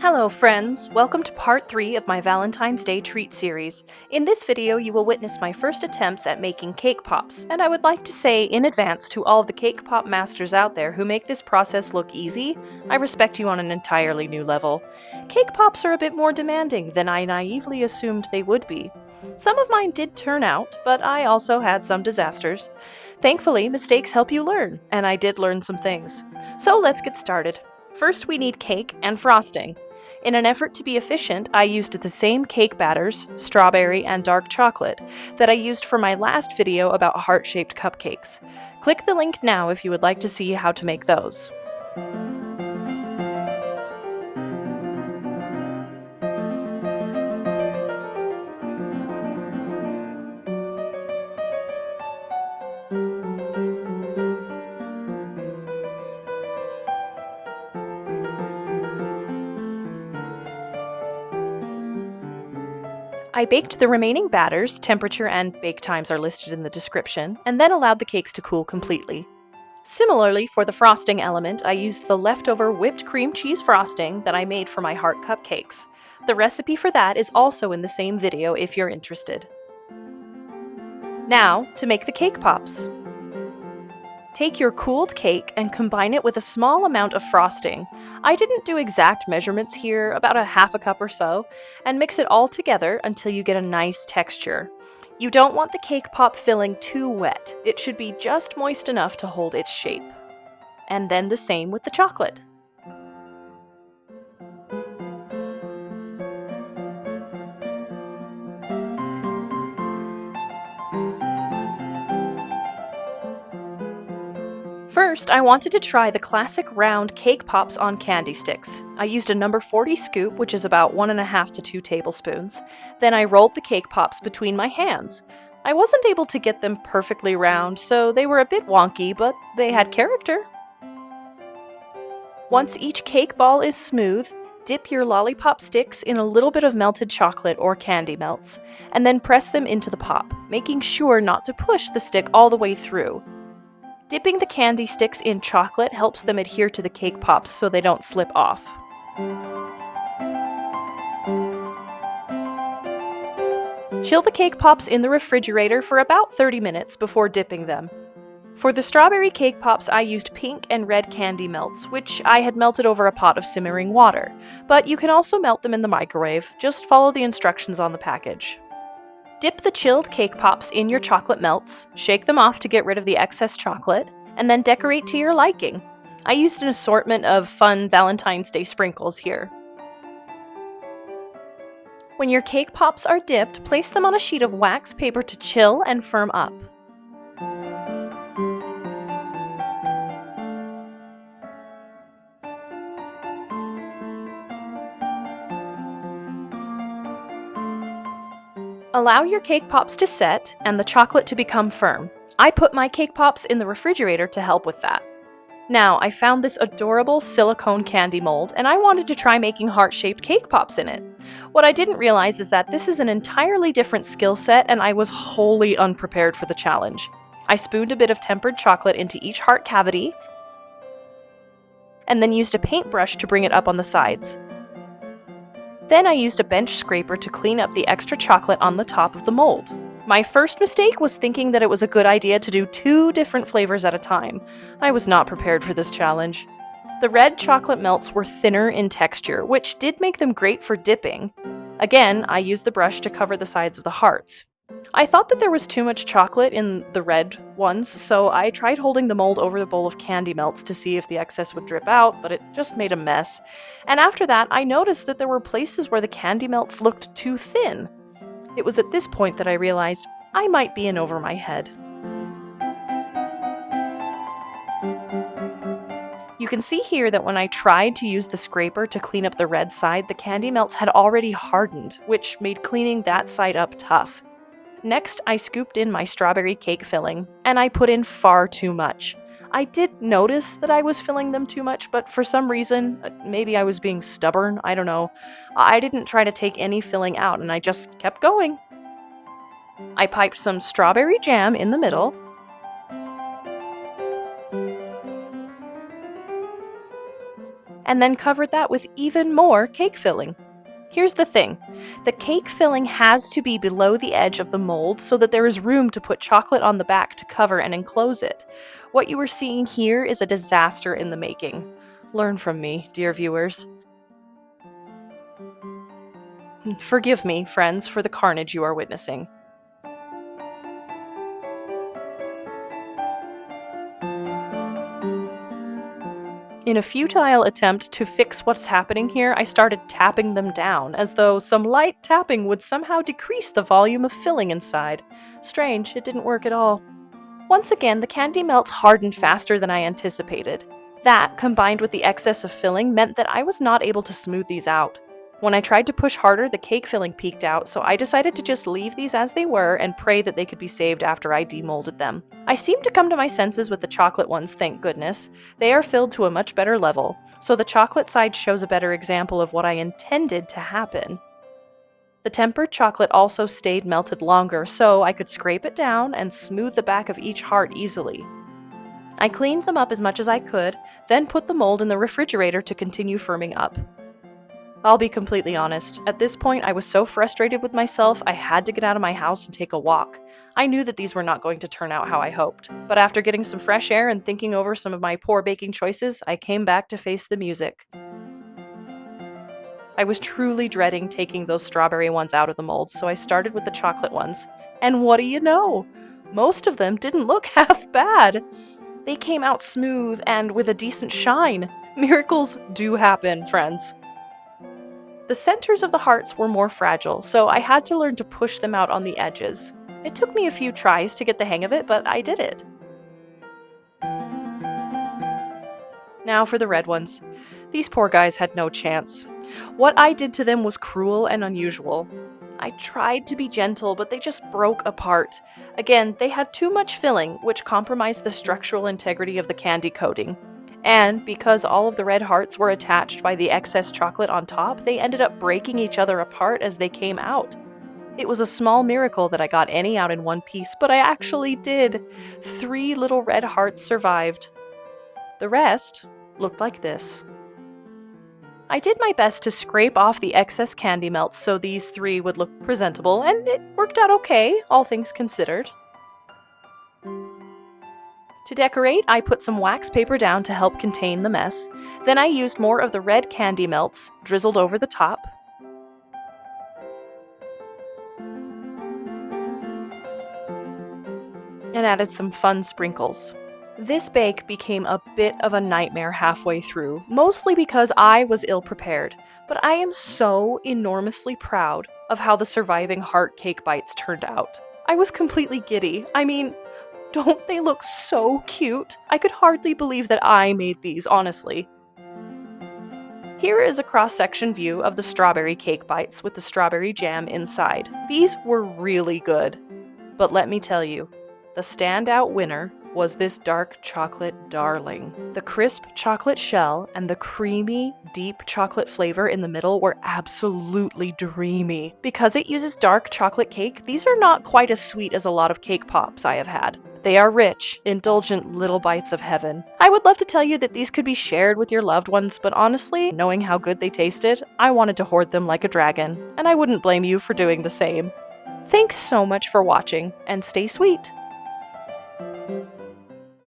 Hello friends, welcome to part 3 of my Valentine's Day treat series. In this video you will witness my first attempts at making cake pops, and I would like to say in advance to all the cake pop masters out there who make this process look easy, I respect you on an entirely new level. Cake pops are a bit more demanding than I naively assumed they would be. Some of mine did turn out, but I also had some disasters. Thankfully, mistakes help you learn, and I did learn some things. So let's get started. First we need cake and frosting. In an effort to be efficient, I used the same cake batters, strawberry and dark chocolate, that I used for my last video about heart-shaped cupcakes. Click the link now if you would like to see how to make those. I baked the remaining batters, temperature and bake times are listed in the description, and then allowed the cakes to cool completely. Similarly, for the frosting element, I used the leftover whipped cream cheese frosting that I made for my heart cupcakes. The recipe for that is also in the same video if you're interested. Now, to make the cake pops. Take your cooled cake and combine it with a small amount of frosting. I didn't do exact measurements here, about a half a cup or so, and mix it all together until you get a nice texture. You don't want the cake pop filling too wet. It should be just moist enough to hold its shape. And then the same with the chocolate. First, I wanted to try the classic round cake pops on candy sticks. I used a number 40 scoop, which is about 1.5 to 2 tablespoons. Then I rolled the cake pops between my hands. I wasn't able to get them perfectly round, so they were a bit wonky, but they had character. Once each cake ball is smooth, dip your lollipop sticks in a little bit of melted chocolate or candy melts, and then press them into the pop, making sure not to push the stick all the way through. Dipping the candy sticks in chocolate helps them adhere to the cake pops so they don't slip off. Chill the cake pops in the refrigerator for about 30 minutes before dipping them. For the strawberry cake pops, I used pink and red candy melts, which I had melted over a pot of simmering water, but you can also melt them in the microwave. Just follow the instructions on the package. Dip the chilled cake pops in your chocolate melts, shake them off to get rid of the excess chocolate, and then decorate to your liking. I used an assortment of fun Valentine's Day sprinkles here. When your cake pops are dipped, place them on a sheet of wax paper to chill and firm up. Allow your cake pops to set and the chocolate to become firm. I put my cake pops in the refrigerator to help with that. Now, I found this adorable silicone candy mold, and I wanted to try making heart-shaped cake pops in it. What I didn't realize is that this is an entirely different skill set, and I was wholly unprepared for the challenge. I spooned a bit of tempered chocolate into each heart cavity, and then used a paintbrush to bring it up on the sides. Then I used a bench scraper to clean up the extra chocolate on the top of the mold. My first mistake was thinking that it was a good idea to do 2 different flavors at a time. I was not prepared for this challenge. The red chocolate melts were thinner in texture, which did make them great for dipping. Again, I used the brush to cover the sides of the hearts. I thought that there was too much chocolate in the red ones, so I tried holding the mold over the bowl of candy melts to see if the excess would drip out, but it just made a mess. And after that, I noticed that there were places where the candy melts looked too thin. It was at this point that I realized I might be in over my head. You can see here that when I tried to use the scraper to clean up the red side, the candy melts had already hardened, which made cleaning that side up tough. Next, I scooped in my strawberry cake filling, and I put in far too much. I did notice that I was filling them too much, but for some reason, maybe I was being stubborn, I don't know, I didn't try to take any filling out, and I just kept going. I piped some strawberry jam in the middle, and then covered that with even more cake filling. Here's the thing. The cake filling has to be below the edge of the mold so that there is room to put chocolate on the back to cover and enclose it. What you are seeing here is a disaster in the making. Learn from me, dear viewers. Forgive me, friends, for the carnage you are witnessing. In a futile attempt to fix what's happening here, I started tapping them down, as though some light tapping would somehow decrease the volume of filling inside. Strange, it didn't work at all. Once again, the candy melts hardened faster than I anticipated. That, combined with the excess of filling, meant that I was not able to smooth these out. When I tried to push harder, the cake filling peeked out, so I decided to just leave these as they were and pray that they could be saved after I demolded them. I seemed to come to my senses with the chocolate ones, thank goodness. They are filled to a much better level, so the chocolate side shows a better example of what I intended to happen. The tempered chocolate also stayed melted longer, so I could scrape it down and smooth the back of each heart easily. I cleaned them up as much as I could, then put the mold in the refrigerator to continue firming up. I'll be completely honest, at this point I was so frustrated with myself I had to get out of my house and take a walk. I knew that these were not going to turn out how I hoped, but after getting some fresh air and thinking over some of my poor baking choices, I came back to face the music. I was truly dreading taking those strawberry ones out of the mold, so I started with the chocolate ones. And what do you know? Most of them didn't look half bad. They came out smooth and with a decent shine. Miracles do happen, friends. The centers of the hearts were more fragile, so I had to learn to push them out on the edges. It took me a few tries to get the hang of it, but I did it. Now for the red ones. These poor guys had no chance. What I did to them was cruel and unusual. I tried to be gentle, but they just broke apart. Again, they had too much filling, which compromised the structural integrity of the candy coating. And because all of the red hearts were attached by the excess chocolate on top, they ended up breaking each other apart as they came out. It was a small miracle that I got any out in one piece, but I actually did. 3 little red hearts survived. The rest looked like this. I did my best to scrape off the excess candy melts so these 3 would look presentable, and it worked out okay, all things considered. To decorate, I put some wax paper down to help contain the mess. Then I used more of the red candy melts, drizzled over the top. And added some fun sprinkles. This bake became a bit of a nightmare halfway through, mostly because I was ill-prepared, but I am so enormously proud of how the surviving heart cake bites turned out. I was completely giddy. I mean, don't they look so cute? I could hardly believe that I made these, honestly. Here is a cross-section view of the strawberry cake bites with the strawberry jam inside. These were really good. But let me tell you, the standout winner was this dark chocolate darling. The crisp chocolate shell and the creamy, deep chocolate flavor in the middle were absolutely dreamy. Because it uses dark chocolate cake, these are not quite as sweet as a lot of cake pops I have had. They are rich, indulgent little bites of heaven. I would love to tell you that these could be shared with your loved ones, but honestly, knowing how good they tasted, I wanted to hoard them like a dragon, and I wouldn't blame you for doing the same. Thanks so much for watching, and stay sweet!